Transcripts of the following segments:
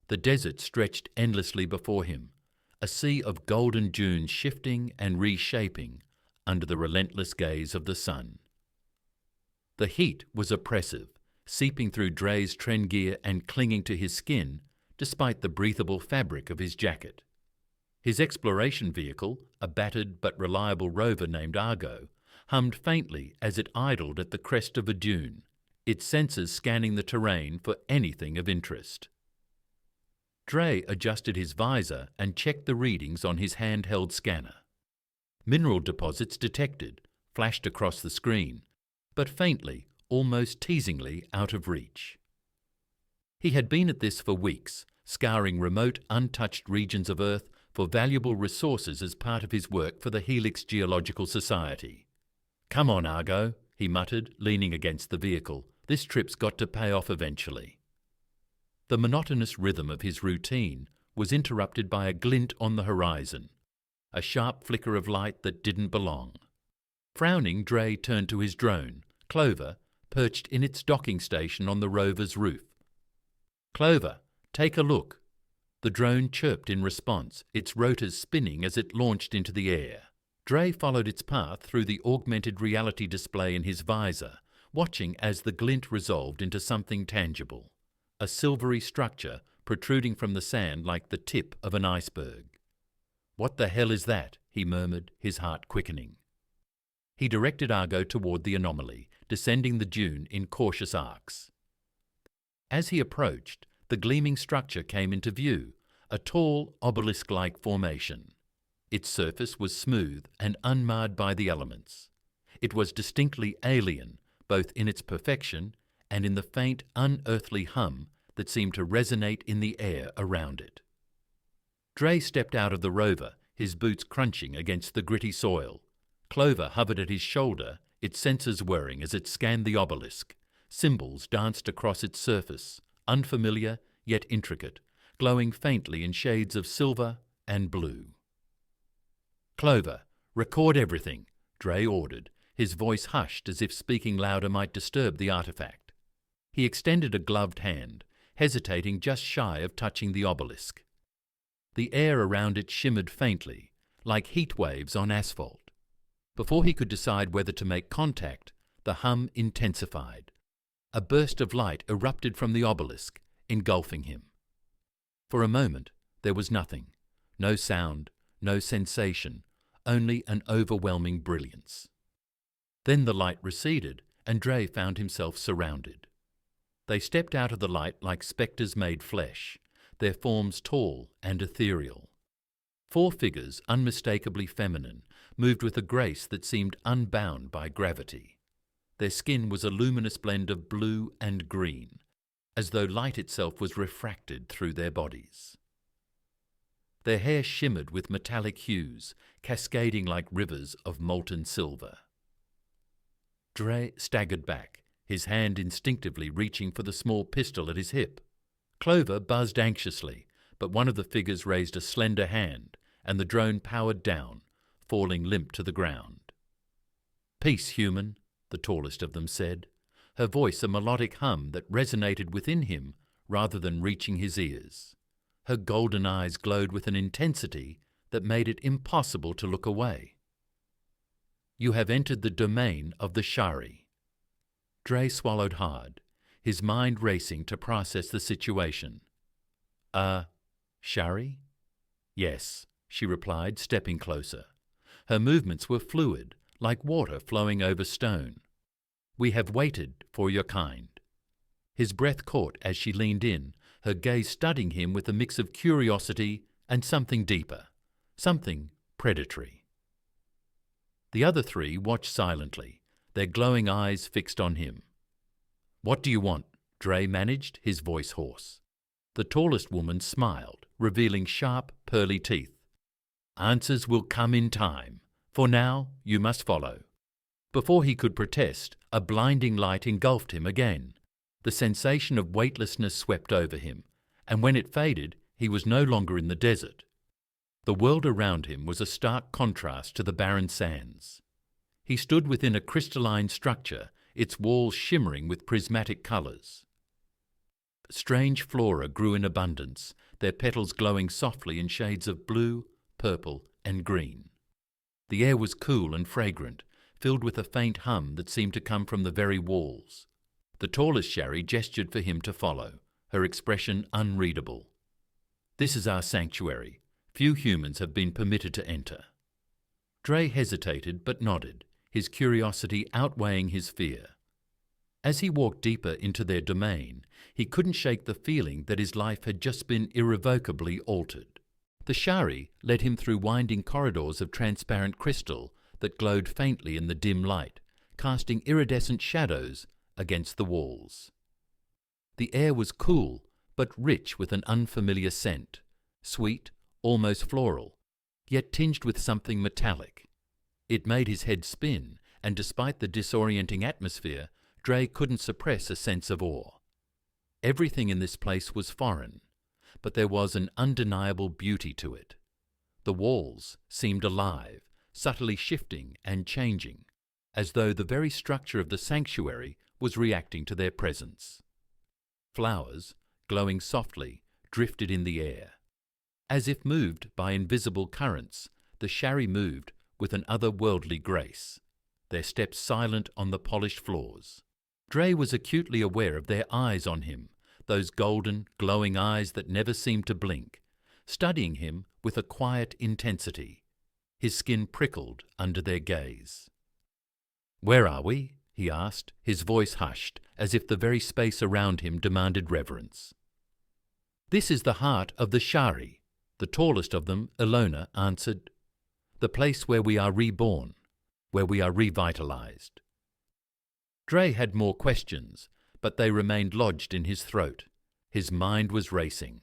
The desert stretched endlessly before him, a sea of golden dunes shifting and reshaping under the relentless gaze of the sun. The heat was oppressive, seeping through Dre's trend gear and clinging to his skin despite the breathable fabric of his jacket. His exploration vehicle, a battered but reliable rover named Argo, hummed faintly as it idled at the crest of a dune, its sensors scanning the terrain for anything of interest. Dre adjusted his visor and checked the readings on his handheld scanner. Mineral deposits detected, flashed across the screen, but faintly, almost teasingly out of reach. He had been at this for weeks, scouring remote, untouched regions of Earth for valuable resources as part of his work for the Helix Geological Society. "Come on, Argo," he muttered, leaning against the vehicle. "This trip's got to pay off eventually." The monotonous rhythm of his routine was interrupted by a glint on the horizon, a sharp flicker of light that didn't belong. Frowning, Dre turned to his drone, Clover, perched in its docking station on the rover's roof. "Clover, take a look." The drone chirped in response, its rotors spinning as it launched into the air. Dre followed its path through the augmented reality display in his visor, watching as the glint resolved into something tangible, a silvery structure protruding from the sand like the tip of an iceberg. "What the hell is that?" he murmured, his heart quickening. He directed Argo toward the anomaly, descending the dune in cautious arcs. As he approached, the gleaming structure came into view, a tall, obelisk-like formation. Its surface was smooth and unmarred by the elements. It was distinctly alien, both in its perfection and in the faint, unearthly hum that seemed to resonate in the air around it. Dre stepped out of the rover, his boots crunching against the gritty soil. Clover hovered at his shoulder, its sensors whirring as it scanned the obelisk. Symbols danced across its surface, unfamiliar yet intricate, glowing faintly in shades of silver and blue. "Clover, record everything," Dre ordered, his voice hushed as if speaking louder might disturb the artifact. He extended a gloved hand, hesitating just shy of touching the obelisk. The air around it shimmered faintly, like heat waves on asphalt. Before he could decide whether to make contact, the hum intensified. A burst of light erupted from the obelisk, engulfing him. For a moment, there was nothing. No sound, no sensation, only an overwhelming brilliance. Then the light receded, and Dre found himself surrounded. They stepped out of the light like spectres made flesh, their forms tall and ethereal. 4 figures, unmistakably feminine, moved with a grace that seemed unbound by gravity. Their skin was a luminous blend of blue and green, as though light itself was refracted through their bodies. Their hair shimmered with metallic hues, cascading like rivers of molten silver. Dre staggered back, his hand instinctively reaching for the small pistol at his hip. Clover buzzed anxiously, but one of the figures raised a slender hand, and the drone powered down, falling limp to the ground. "Peace, human," the tallest of them said, her voice a melodic hum that resonated within him rather than reaching his ears. Her golden eyes glowed with an intensity that made it impossible to look away. "You have entered the domain of the Shari." Dre swallowed hard, his mind racing to process the situation. Shari?" "Yes," she replied, stepping closer. Her movements were fluid, like water flowing over stone. "We have waited for your kind." His breath caught as she leaned in, her gaze studying him with a mix of curiosity and something deeper, something predatory. The other 3 watched silently, their glowing eyes fixed on him. "What do you want?" Dre managed, his voice hoarse. The tallest woman smiled, revealing sharp, pearly teeth. "Answers will come in time. For now, you must follow." Before he could protest, a blinding light engulfed him again. The sensation of weightlessness swept over him, and when it faded, he was no longer in the desert. The world around him was a stark contrast to the barren sands. He stood within a crystalline structure, its walls shimmering with prismatic colors. Strange flora grew in abundance, their petals glowing softly in shades of blue, purple, and green. The air was cool and fragrant, filled with a faint hum that seemed to come from the very walls. The tallest Shari gestured for him to follow, her expression unreadable. "This is our sanctuary. Few humans have been permitted to enter." Dre hesitated but nodded, his curiosity outweighing his fear. As he walked deeper into their domain, he couldn't shake the feeling that his life had just been irrevocably altered. The Shari led him through winding corridors of transparent crystal that glowed faintly in the dim light, casting iridescent shadows against the walls. The air was cool, but rich with an unfamiliar scent, sweet, almost floral, yet tinged with something metallic. It made his head spin, and despite the disorienting atmosphere, Dre couldn't suppress a sense of awe. Everything in this place was foreign, but there was an undeniable beauty to it. The walls seemed alive, subtly shifting and changing, as though the very structure of the sanctuary was reacting to their presence. Flowers, glowing softly, drifted in the air. As if moved by invisible currents, the Shari moved with an otherworldly grace, their steps silent on the polished floors. Dre was acutely aware of their eyes on him, those golden, glowing eyes that never seemed to blink, studying him with a quiet intensity. His skin prickled under their gaze. "Where are we?" he asked, his voice hushed, as if the very space around him demanded reverence. "This is the heart of the Shari," the tallest of them, Ilona, answered. "The place where we are reborn, where we are revitalized." Dre had more questions, but they remained lodged in his throat. His mind was racing.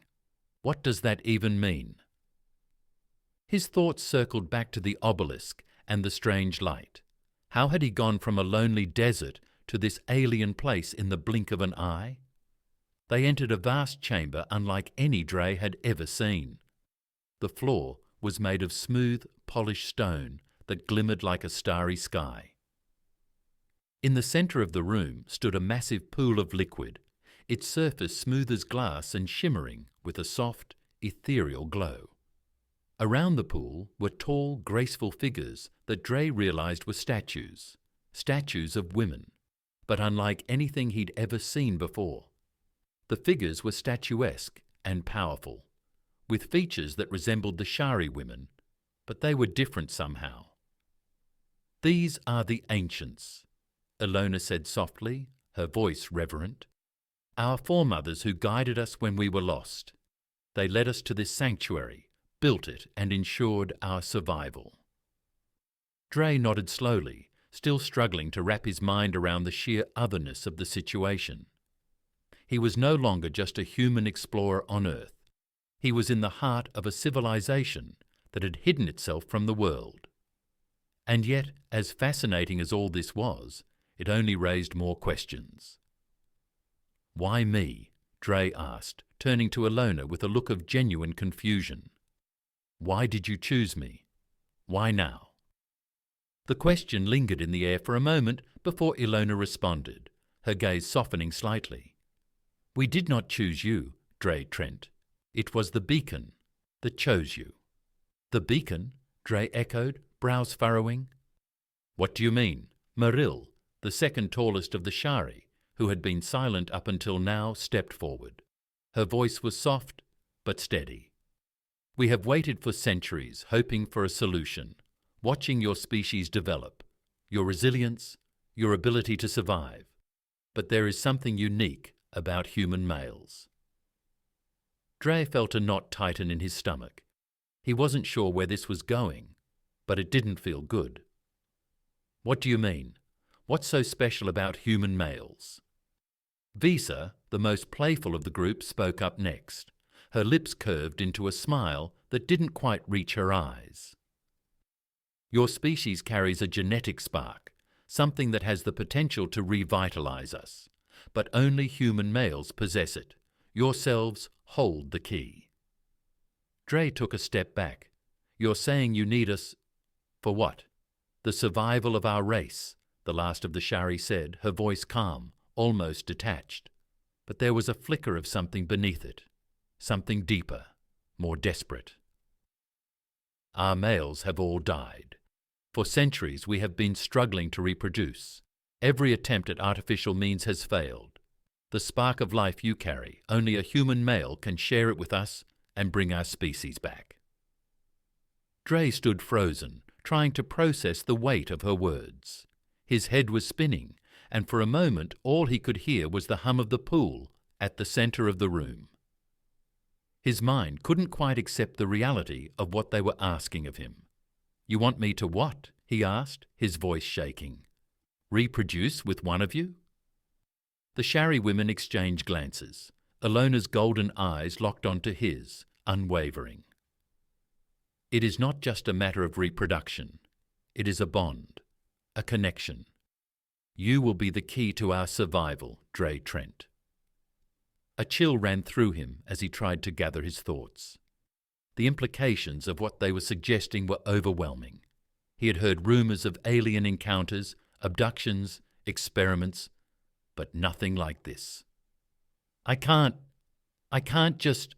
What does that even mean? His thoughts circled back to the obelisk and the strange light. How had he gone from a lonely desert to this alien place in the blink of an eye? They entered a vast chamber unlike any Dre had ever seen. The floor was made of smooth, polished stone that glimmered like a starry sky. In the centre of the room stood a massive pool of liquid, its surface smooth as glass and shimmering with a soft, ethereal glow. Around the pool were tall, graceful figures that Dre realized were statues of women, but unlike anything he'd ever seen before. The figures were statuesque and powerful, with features that resembled the Shari women, but they were different somehow. "These are the ancients," Ilona said softly, her voice reverent. "Our foremothers who guided us when we were lost. They led us to this sanctuary, built it, and ensured our survival." Dre nodded slowly, still struggling to wrap his mind around the sheer otherness of the situation. He was no longer just a human explorer on Earth. He was in the heart of a civilization that had hidden itself from the world. And yet, as fascinating as all this was, it only raised more questions. "Why me?" Dre asked, turning to Ilona with a look of genuine confusion. "Why did you choose me? Why now?" The question lingered in the air for a moment before Ilona responded, her gaze softening slightly. "We did not choose you, Dre Trent. It was the beacon that chose you." "The beacon?" Dre echoed, brows furrowing. "What do you mean?" Maril, the second tallest of the Shari, who had been silent up until now, stepped forward. Her voice was soft but steady. "We have waited for centuries, hoping for a solution, watching your species develop, your resilience, your ability to survive. But there is something unique about human males." Dre felt a knot tighten in his stomach. He wasn't sure where this was going, but it didn't feel good. "What do you mean? What's so special about human males?" Visa, the most playful of the group, spoke up next. Her lips curved into a smile that didn't quite reach her eyes. "Your species carries a genetic spark, something that has the potential to revitalize us. But only human males possess it. Yourselves hold the key." Dre took a step back. "You're saying you need us for what?" "The survival of our race," the last of the Shari said, her voice calm, almost detached. but there was a flicker of something beneath it, something deeper, more desperate. Our males have all died. For centuries we have been struggling to reproduce. Every attempt at artificial means has failed. The spark of life you carry, only a human male can share it with us and bring our species back. Dre stood frozen, trying to process the weight of her words. His head was spinning, and for a moment all he could hear was the hum of the pool at the center of the room. His mind couldn't quite accept the reality of what they were asking of him. "You want me to what?" he asked, his voice shaking. "Reproduce with one of you?" The Shari women exchanged glances. Alona's golden eyes locked onto his, unwavering. "It is not just a matter of reproduction. It is a bond, a connection. You will be the key to our survival, Dre Trent." A chill ran through him as he tried to gather his thoughts. The implications of what they were suggesting were overwhelming. He had heard rumors of alien encounters, abductions, experiments, but nothing like this. I can't just,"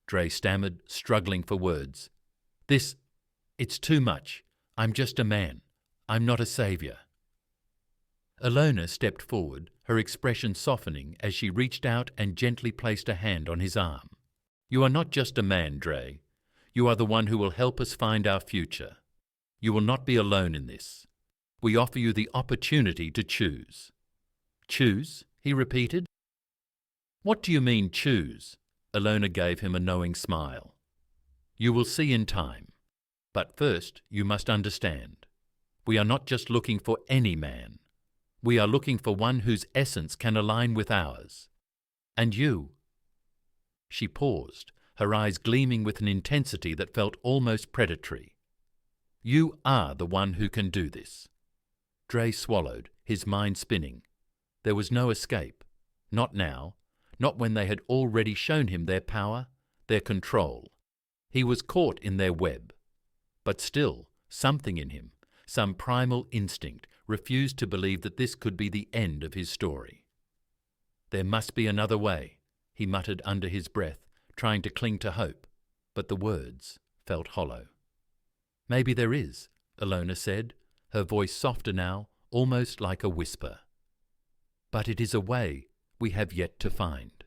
Dre stammered, struggling for words. It's too much. I'm just a man. I'm not a savior." Alona stepped forward, her expression softening as she reached out and gently placed a hand on his arm. "You are not just a man, Dre. You are the one who will help us find our future. You will not be alone in this. We offer you the opportunity to choose." "Choose?" he repeated. "What do you mean, choose?" Alona gave him a knowing smile. "You will see in time. But first, you must understand. We are not just looking for any man. We are looking for one whose essence can align with ours. And you." She paused, her eyes gleaming with an intensity that felt almost predatory. "You are the one who can do this." Dre swallowed, his mind spinning. There was no escape. Not now. Not when they had already shown him their power, their control. He was caught in their web. But still, something in him, some primal instinct, refused to believe that this could be the end of his story. "There must be another way," he muttered under his breath, trying to cling to hope, but the words felt hollow. "Maybe there is," Alona said, her voice softer now, almost like a whisper. "But it is a way we have yet to find."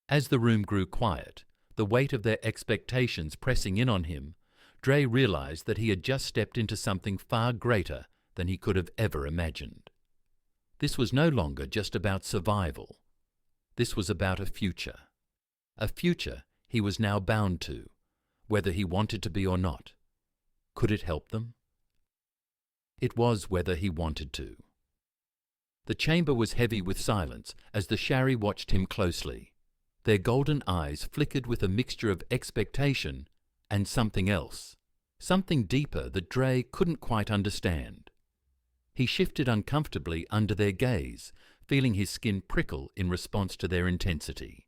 As the room grew quiet, the weight of their expectations pressing in on him, Dre realized that he had just stepped into something far greater than he could have ever imagined. This was no longer just about survival. This was about a future. A future he was now bound to, whether he wanted to be or not. Could it help them? It was whether he wanted to. The chamber was heavy with silence as the Shari watched him closely. Their golden eyes flickered with a mixture of expectation and something else, something deeper that Dre couldn't quite understand. He shifted uncomfortably under their gaze, feeling his skin prickle in response to their intensity.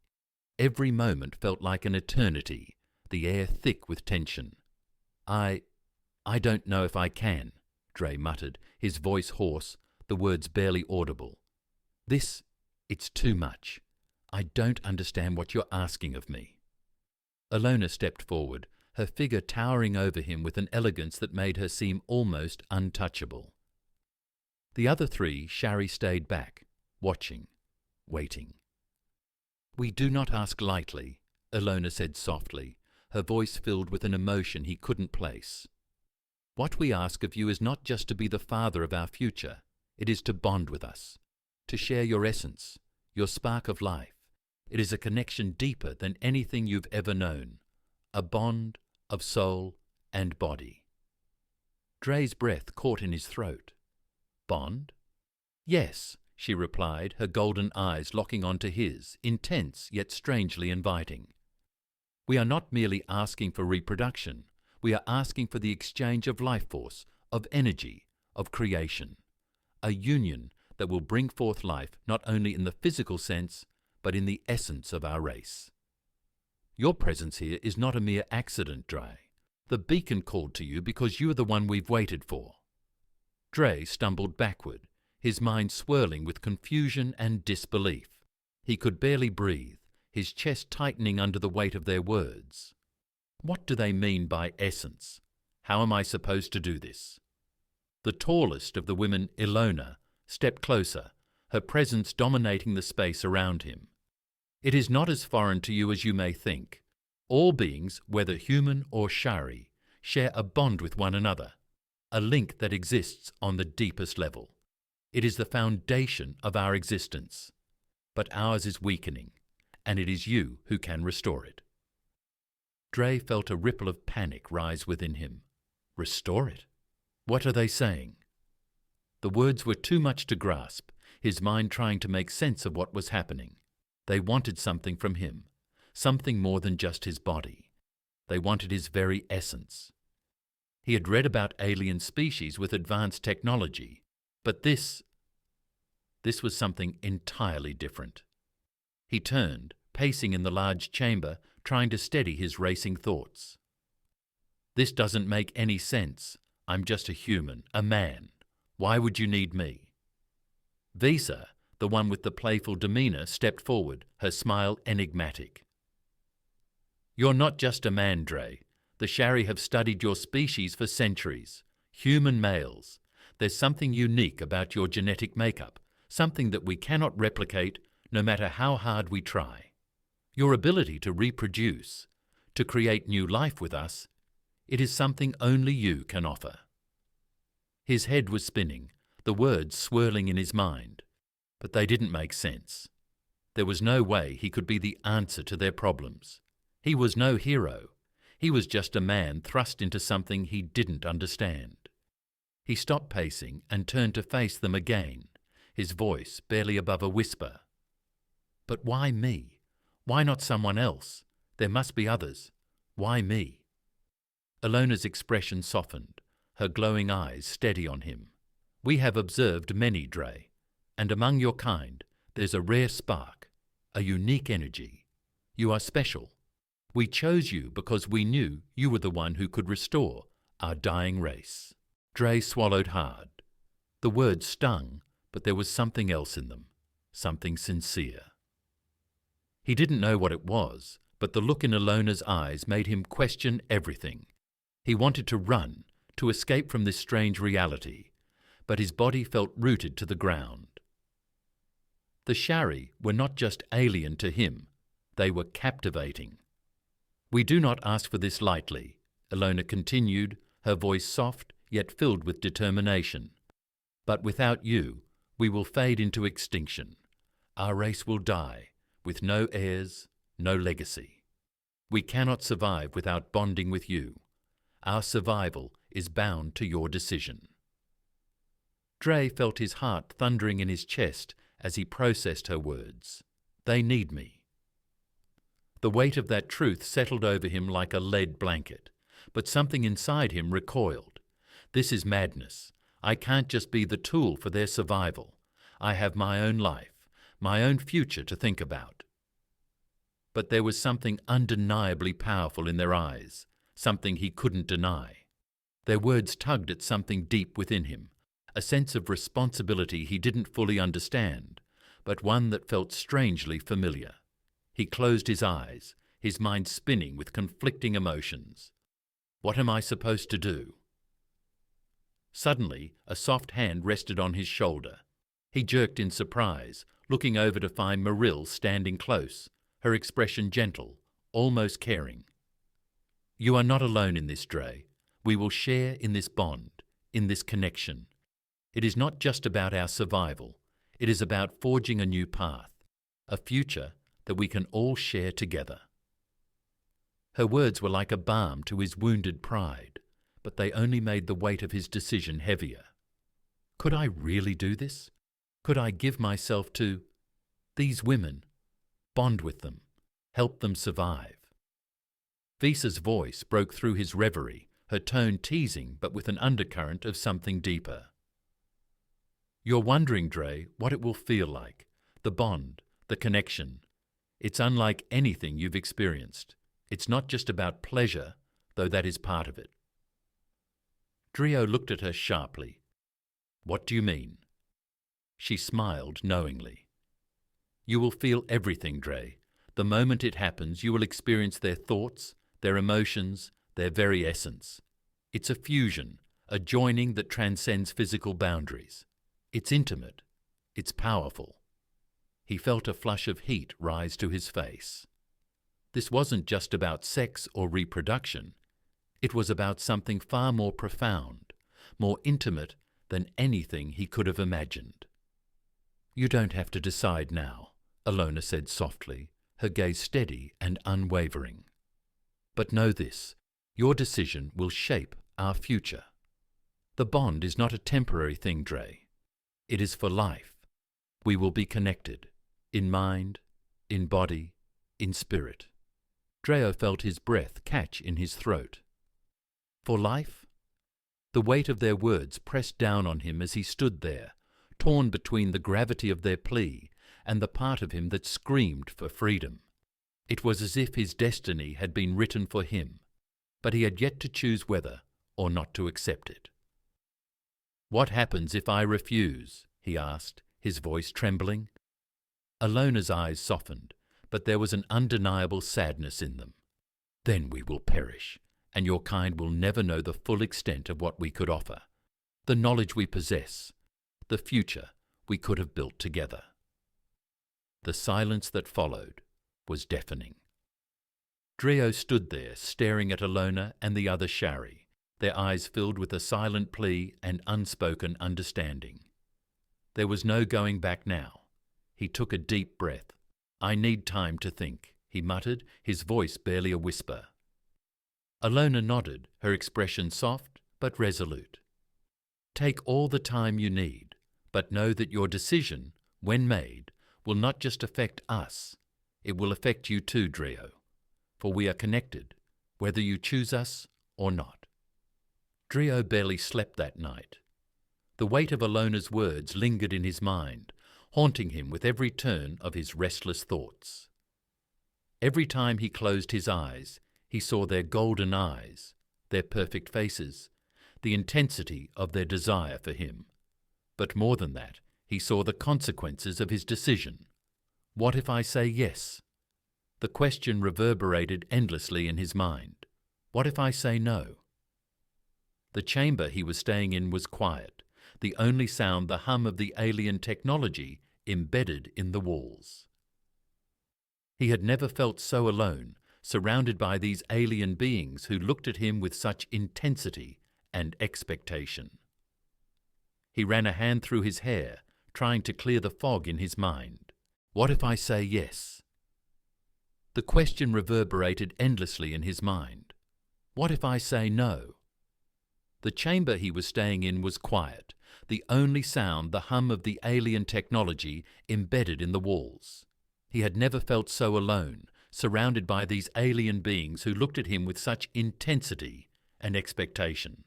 Every moment felt like an eternity, the air thick with tension. I don't know if I can," Dre muttered, his voice hoarse, the words barely audible. It's too much. I don't understand what you're asking of me." Alona stepped forward, her figure towering over him with an elegance that made her seem almost untouchable. The other three Shari stayed back, watching, waiting. "We do not ask lightly," Alona said softly, her voice filled with an emotion he couldn't place. "What we ask of you is not just to be the father of our future. It is to bond with us, to share your essence, your spark of life. It is a connection deeper than anything you've ever known, a bond of soul and body." Dre's breath caught in his throat. "Bond?" "Yes," she replied, her golden eyes locking onto his, intense yet strangely inviting. "We are not merely asking for reproduction. We are asking for the exchange of life force, of energy, of creation. A union that will bring forth life not only in the physical sense, but in the essence of our race. Your presence here is not a mere accident, Dre. The beacon called to you because you are the one we've waited for." Dre stumbled backward, his mind swirling with confusion and disbelief. He could barely breathe, his chest tightening under the weight of their words. What do they mean by essence? How am I supposed to do this? The tallest of the women, Ilona, stepped closer, her presence dominating the space around him. It is not as foreign to you as you may think. All beings, whether human or Shari, share a bond with one another, a link that exists on the deepest level. It is the foundation of our existence. But ours is weakening, and it is you who can restore it. Dre felt a ripple of panic rise within him. Restore it? What are they saying? The words were too much to grasp, his mind trying to make sense of what was happening. They wanted something from him, something more than just his body. They wanted his very essence. He had read about alien species with advanced technology, but this was something entirely different. He turned, pacing in the large chamber, trying to steady his racing thoughts. This doesn't make any sense. I'm just a human, a man. Why would you need me? Visa, the one with the playful demeanor, stepped forward, her smile enigmatic. You're not just a man, Dre. The Shari have studied your species for centuries. Human males. There's something unique about your genetic makeup, something that we cannot replicate no matter how hard we try. Your ability to reproduce, to create new life with us, it is something only you can offer. His head was spinning, the words swirling in his mind, but they didn't make sense. There was no way he could be the answer to their problems. He was no hero. He was just a man thrust into something he didn't understand. He stopped pacing and turned to face them again, his voice barely above a whisper. But why me? Why not someone else? There must be others. Why me? Ilona's expression softened, her glowing eyes steady on him. We have observed many, Dre, and among your kind, there's a rare spark, a unique energy. You are special. We chose you because we knew you were the one who could restore our dying race. Dre swallowed hard. The words stung, but there was something else in them, something sincere. He didn't know what it was, but the look in Ilona's eyes made him question everything. He wanted to run, to escape from this strange reality, but his body felt rooted to the ground. The Shari were not just alien to him, they were captivating. We do not ask for this lightly, Ilona continued, her voice soft yet filled with determination. But without you, we will fade into extinction. Our race will die, with no heirs, no legacy. We cannot survive without bonding with you. Our survival is bound to your decision. Dre felt his heart thundering in his chest as he processed her words. They need me. The weight of that truth settled over him like a lead blanket, but something inside him recoiled. This is madness. I can't just be the tool for their survival. I have my own life, my own future to think about. But there was something undeniably powerful in their eyes, something he couldn't deny. Their words tugged at something deep within him, a sense of responsibility he didn't fully understand, but one that felt strangely familiar. He closed his eyes, his mind spinning with conflicting emotions. What am I supposed to do? Suddenly, a soft hand rested on his shoulder. He jerked in surprise, looking over to find Maril standing close, her expression gentle, almost caring. You are not alone in this, Dre. We will share in this bond, in this connection. It is not just about our survival. It is about forging a new path, a future that we can all share together. Her words were like a balm to his wounded pride, but they only made the weight of his decision heavier. Could I really do this? Could I give myself to these women, bond with them, help them survive? Visa's voice broke through his reverie, her tone teasing but with an undercurrent of something deeper. You're wondering, Dre, what it will feel like, the bond, the connection. It's unlike anything you've experienced. It's not just about pleasure, though that is part of it. Drio looked at her sharply. What do you mean? She smiled knowingly. You will feel everything, Dre. The moment it happens, you will experience their thoughts, their emotions, their very essence. It's a fusion, a joining that transcends physical boundaries. It's intimate. It's powerful. He felt a flush of heat rise to his face. This wasn't just about sex or reproduction. It was about something far more profound, more intimate than anything he could have imagined. You don't have to decide now, Alona said softly, her gaze steady and unwavering. But know this, your decision will shape our future. The bond is not a temporary thing, Dre. It is for life. We will be connected, in mind, in body, in spirit. Dreo felt his breath catch in his throat. For life? The weight of their words pressed down on him as he stood there, torn between the gravity of their plea and the part of him that screamed for freedom. It was as if his destiny had been written for him, but he had yet to choose whether or not to accept it. "What happens if I refuse?" he asked, his voice trembling. Alona's eyes softened, but there was an undeniable sadness in them. "Then we will perish, and your kind will never know the full extent of what we could offer, the knowledge we possess, the future we could have built together." The silence that followed was deafening. Dreo stood there, staring at Alona and the other Shari, their eyes filled with a silent plea and unspoken understanding. There was no going back now. He took a deep breath. "I need time to think," he muttered, his voice barely a whisper. Alona nodded, her expression soft but resolute. "Take all the time you need, but know that your decision, when made, will not just affect us. It will affect you too, Dreo, for we are connected, whether you choose us or not." Dreo barely slept that night. The weight of Alona's words lingered in his mind, haunting him with every turn of his restless thoughts. Every time he closed his eyes, he saw their golden eyes, their perfect faces, the intensity of their desire for him. But more than that, he saw the consequences of his decision. What if I say yes? The question reverberated endlessly in his mind. What if I say no? The chamber he was staying in was quiet, the only sound the hum of the alien technology embedded in the walls. He had never felt so alone, surrounded by these alien beings who looked at him with such intensity and expectation. He ran a hand through his hair, trying to clear the fog in his mind. What if I say yes? The question reverberated endlessly in his mind. What if I say no? The chamber he was staying in was quiet, the only sound the hum of the alien technology embedded in the walls. He had never felt so alone, surrounded by these alien beings who looked at him with such intensity and expectation.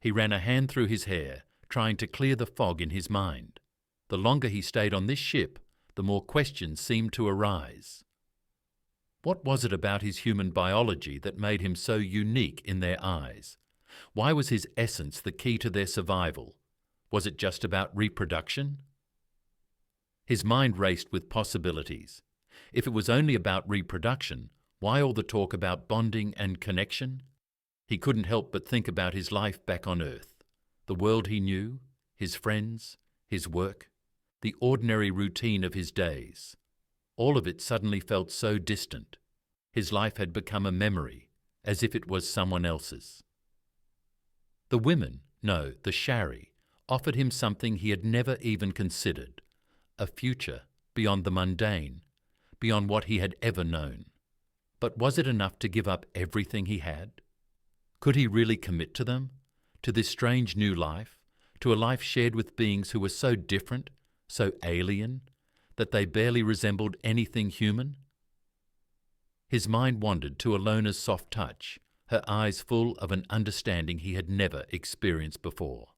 He ran a hand through his hair, trying to clear the fog in his mind. The longer he stayed on this ship, the more questions seemed to arise. What was it about his human biology that made him so unique in their eyes? Why was his essence the key to their survival? Was it just about reproduction? His mind raced with possibilities. If it was only about reproduction, why all the talk about bonding and connection? He couldn't help but think about his life back on Earth, the world he knew, his friends, his work, the ordinary routine of his days. All of it suddenly felt so distant. His life had become a memory, as if it was someone else's. The women, no, the Shari, offered him something he had never even considered, a future beyond the mundane, beyond what he had ever known. But was it enough to give up everything he had? Could he really commit to them, to this strange new life, to a life shared with beings who were so different, so alien, that they barely resembled anything human? His mind wandered to Alona's soft touch, her eyes full of an understanding he had never experienced before.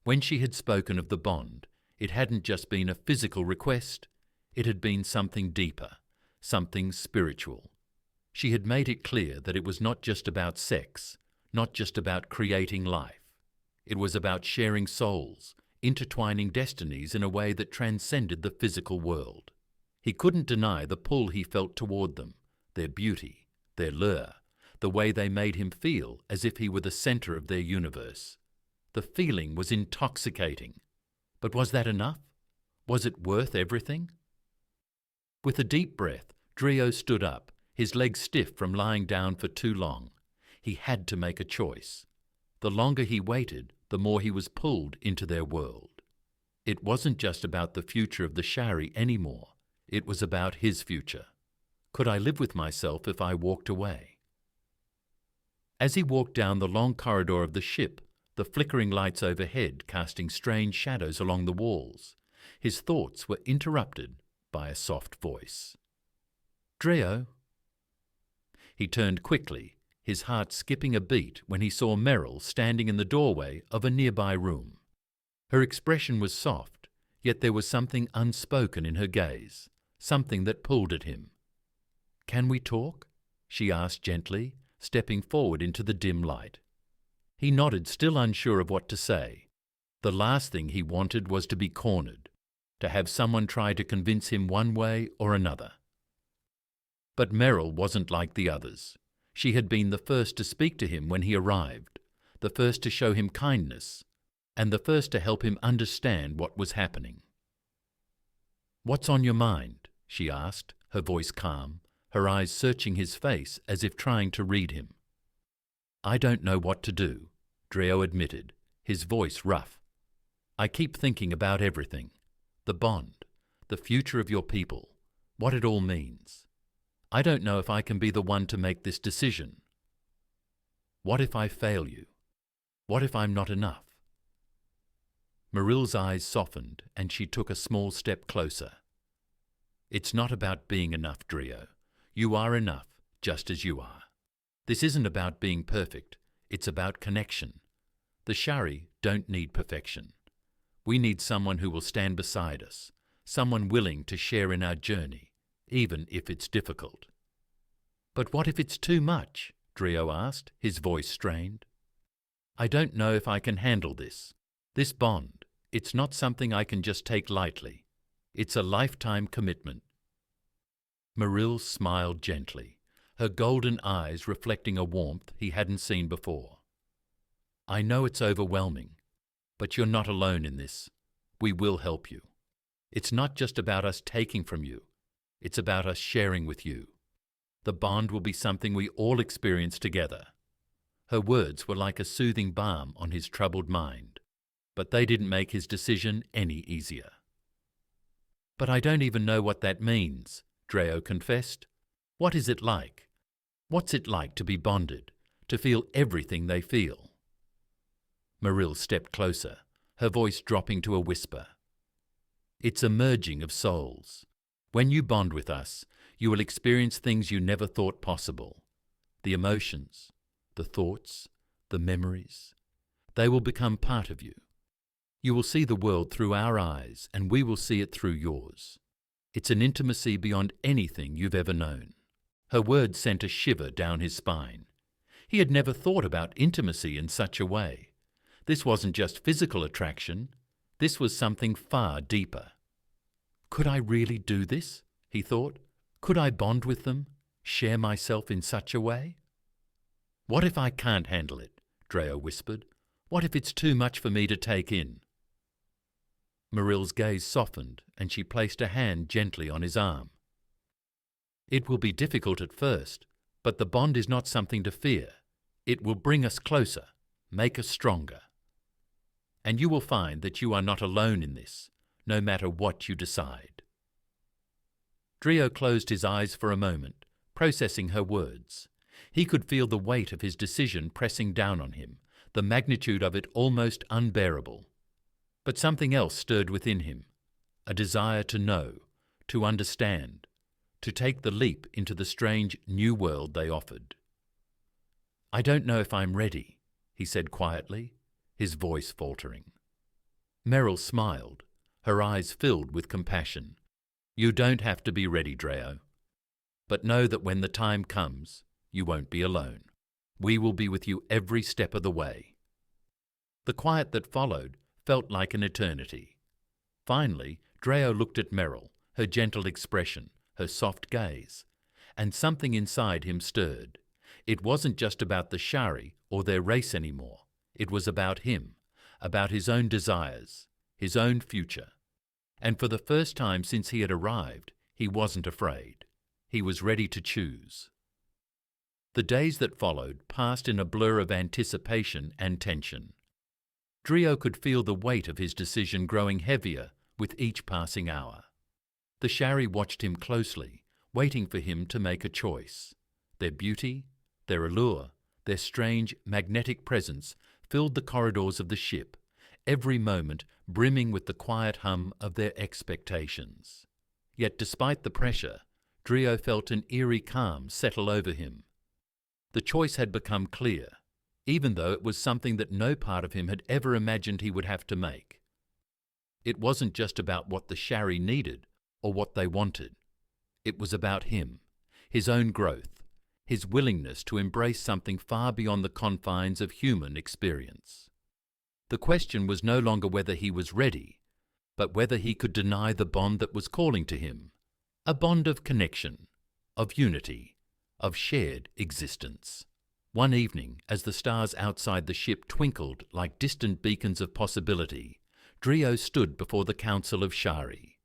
When she had spoken of the bond, it hadn't just been a physical request, it had been something deeper, something spiritual. She had made it clear that it was not just about sex, not just about creating life. It was about sharing souls, intertwining destinies in a way that transcended the physical world. He couldn't deny the pull he felt toward them, their beauty, their lure, the way they made him feel as if he were the center of their universe. The feeling was intoxicating. But was that enough? Was it worth everything? With a deep breath, Drio stood up, his legs stiff from lying down for too long. He had to make a choice. The longer he waited, the more he was pulled into their world. It wasn't just about the future of the Shari anymore. It was about his future. Could I live with myself if I walked away? As he walked down the long corridor of the ship, the flickering lights overhead casting strange shadows along the walls, his thoughts were interrupted by a soft voice. "Drio." He turned quickly, his heart skipping a beat when he saw Meryl standing in the doorway of a nearby room. Her expression was soft, yet there was something unspoken in her gaze, something that pulled at him. "Can we talk?" she asked gently, stepping forward into the dim light. He nodded, still unsure of what to say. The last thing he wanted was to be cornered, to have someone try to convince him one way or another. But Meryl wasn't like the others. She had been the first to speak to him when he arrived, the first to show him kindness, and the first to help him understand what was happening. "What's on your mind?" she asked, her voice calm, her eyes searching his face as if trying to read him. "I don't know what to do," Drio admitted, his voice rough. "I keep thinking about everything. The bond, the future of your people, what it all means. I don't know if I can be the one to make this decision. What if I fail you? What if I'm not enough?" Meryl's eyes softened and she took a small step closer. "It's not about being enough, Drio. You are enough, just as you are. This isn't about being perfect. It's about connection. The Shari don't need perfection. We need someone who will stand beside us, someone willing to share in our journey, even if it's difficult." "But what if it's too much?" Drio asked, his voice strained. "I don't know if I can handle this. This bond, it's not something I can just take lightly. It's a lifetime commitment." Meryl smiled gently, her golden eyes reflecting a warmth he hadn't seen before. "I know it's overwhelming, but you're not alone in this. We will help you. It's not just about us taking from you. It's about us sharing with you. The bond will be something we all experience together." Her words were like a soothing balm on his troubled mind, but they didn't make his decision any easier. "But I don't even know what that means," Drio confessed. "What is it like? What's it like to be bonded, to feel everything they feel?" Meryl stepped closer, her voice dropping to a whisper. "It's a merging of souls. When you bond with us, you will experience things you never thought possible. The emotions, the thoughts, the memories. They will become part of you. You will see the world through our eyes, and we will see it through yours. It's an intimacy beyond anything you've ever known." Her words sent a shiver down his spine. He had never thought about intimacy in such a way. This wasn't just physical attraction. This was something far deeper. "Could I really do this?" he thought. "Could I bond with them, share myself in such a way?" "What if I can't handle it?" Drio whispered. "What if it's too much for me to take in?" Meryl's gaze softened and she placed a hand gently on his arm. "It will be difficult at first, but the bond is not something to fear. It will bring us closer, make us stronger. And you will find that you are not alone in this, no matter what you decide." Drio closed his eyes for a moment, processing her words. He could feel the weight of his decision pressing down on him, the magnitude of it almost unbearable. But something else stirred within him, a desire to know, to understand, to take the leap into the strange new world they offered. "I don't know if I'm ready," he said quietly, his voice faltering. Meryl smiled, her eyes filled with compassion. "You don't have to be ready, Drio. But know that when the time comes, you won't be alone. We will be with you every step of the way." The quiet that followed felt like an eternity. Finally, Drio looked at Meryl, her gentle expression, her soft gaze, and something inside him stirred. It wasn't just about the Shari or their race anymore. It was about him, about his own desires, his own future. And for the first time since he had arrived, he wasn't afraid. He was ready to choose. The days that followed passed in a blur of anticipation and tension. Drio could feel the weight of his decision growing heavier with each passing hour. The Shari watched him closely, waiting for him to make a choice. Their beauty, their allure, their strange magnetic presence filled the corridors of the ship, every moment brimming with the quiet hum of their expectations. Yet despite the pressure, Drio felt an eerie calm settle over him. The choice had become clear, even though it was something that no part of him had ever imagined he would have to make. It wasn't just about what the Shari needed or what they wanted. It was about him, his own growth, his willingness to embrace something far beyond the confines of human experience. The question was no longer whether he was ready, but whether he could deny the bond that was calling to him, a bond of connection, of unity, of shared existence. One evening, as the stars outside the ship twinkled like distant beacons of possibility, Drio stood before the council of Shari.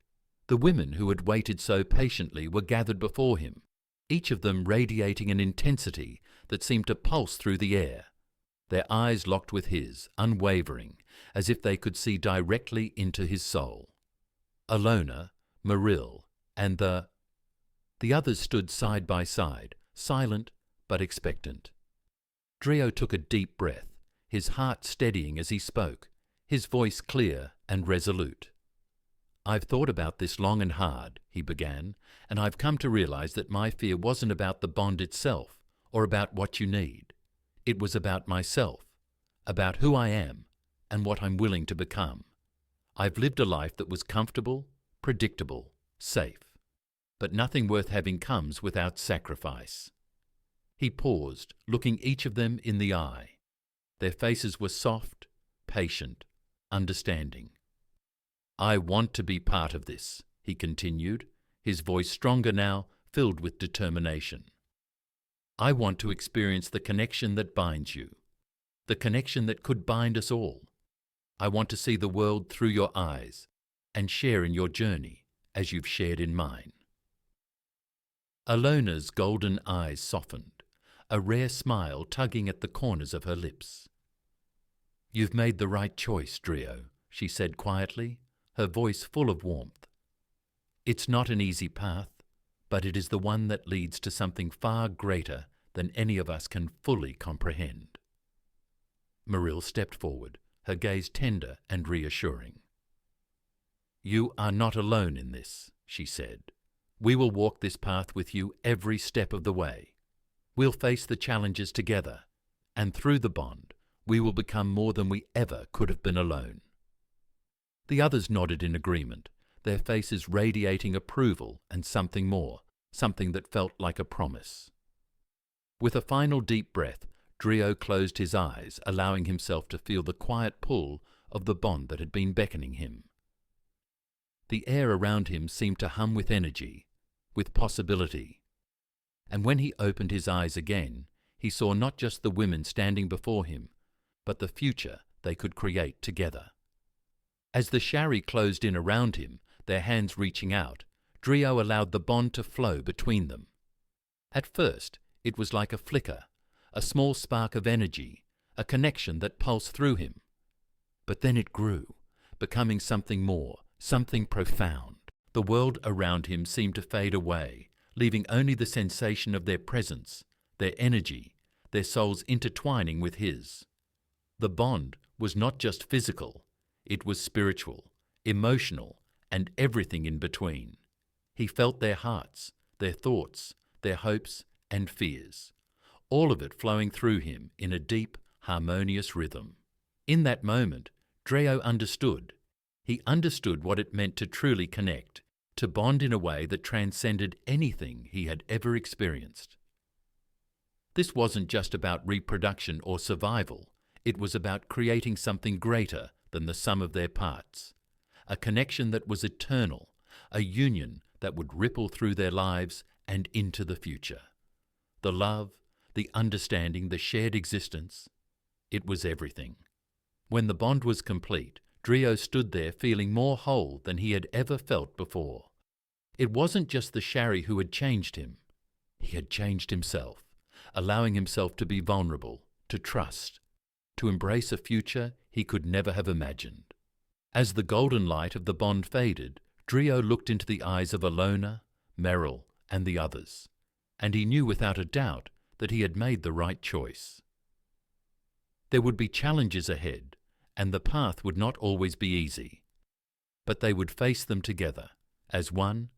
The women who had waited so patiently were gathered before him, each of them radiating an intensity that seemed to pulse through the air. Their eyes locked with his, unwavering, as if they could see directly into his soul. Alona, Maril, and the others stood side by side, silent but expectant. Drio took a deep breath, his heart steadying as he spoke, his voice clear and resolute. "I've thought about this long and hard," he began, "and I've come to realize that my fear wasn't about the bond itself or about what you need. It was about myself, about who I am and what I'm willing to become. I've lived a life that was comfortable, predictable, safe. But nothing worth having comes without sacrifice." He paused, looking each of them in the eye. Their faces were soft, patient, understanding. "I want to be part of this," he continued, his voice stronger now, filled with determination. "I want to experience the connection that binds you, the connection that could bind us all. I want to see the world through your eyes and share in your journey as you've shared in mine." Alona's golden eyes softened, a rare smile tugging at the corners of her lips. "You've made the right choice, Drio," she said quietly, her voice full of warmth. "It's not an easy path, but it is the one that leads to something far greater than any of us can fully comprehend." Maril stepped forward, her gaze tender and reassuring. "You are not alone in this," she said. "We will walk this path with you every step of the way. We'll face the challenges together, and through the bond, we will become more than we ever could have been alone." The others nodded in agreement, their faces radiating approval and something more, something that felt like a promise. With a final deep breath, Drio closed his eyes, allowing himself to feel the quiet pull of the bond that had been beckoning him. The air around him seemed to hum with energy, with possibility. And when he opened his eyes again, he saw not just the women standing before him, but the future they could create together. As the Shari closed in around him, their hands reaching out, Drio allowed the bond to flow between them. At first, it was like a flicker, a small spark of energy, a connection that pulsed through him. But then it grew, becoming something more, something profound. The world around him seemed to fade away, leaving only the sensation of their presence, their energy, their souls intertwining with his. The bond was not just physical, it was spiritual, emotional, and everything in between. He felt their hearts, their thoughts, their hopes and fears, all of it flowing through him in a deep, harmonious rhythm. In that moment, Drio understood. He understood what it meant to truly connect, to bond in a way that transcended anything he had ever experienced. This wasn't just about reproduction or survival. It was about creating something greater than the sum of their parts, a connection that was eternal, a union that would ripple through their lives and into the future. The love, the understanding, the shared existence, it was everything. When the bond was complete, Drio stood there feeling more whole than he had ever felt before. It wasn't just the Shari who had changed him. He had changed himself, allowing himself to be vulnerable, to trust, to embrace a future he could never have imagined. As the golden light of the bond faded, Drio looked into the eyes of Alona, Merrill, and the others, and he knew without a doubt that he had made the right choice. There would be challenges ahead, and the path would not always be easy, but they would face them together, as one,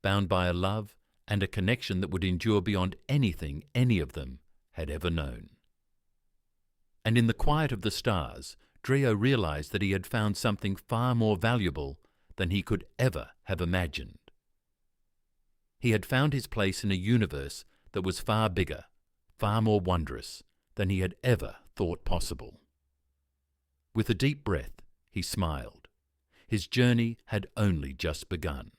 bound by a love and a connection that would endure beyond anything any of them had ever known. And in the quiet of the stars, Drio realized that he had found something far more valuable than he could ever have imagined. He had found his place in a universe that was far bigger, far more wondrous than he had ever thought possible. With a deep breath, he smiled. His journey had only just begun.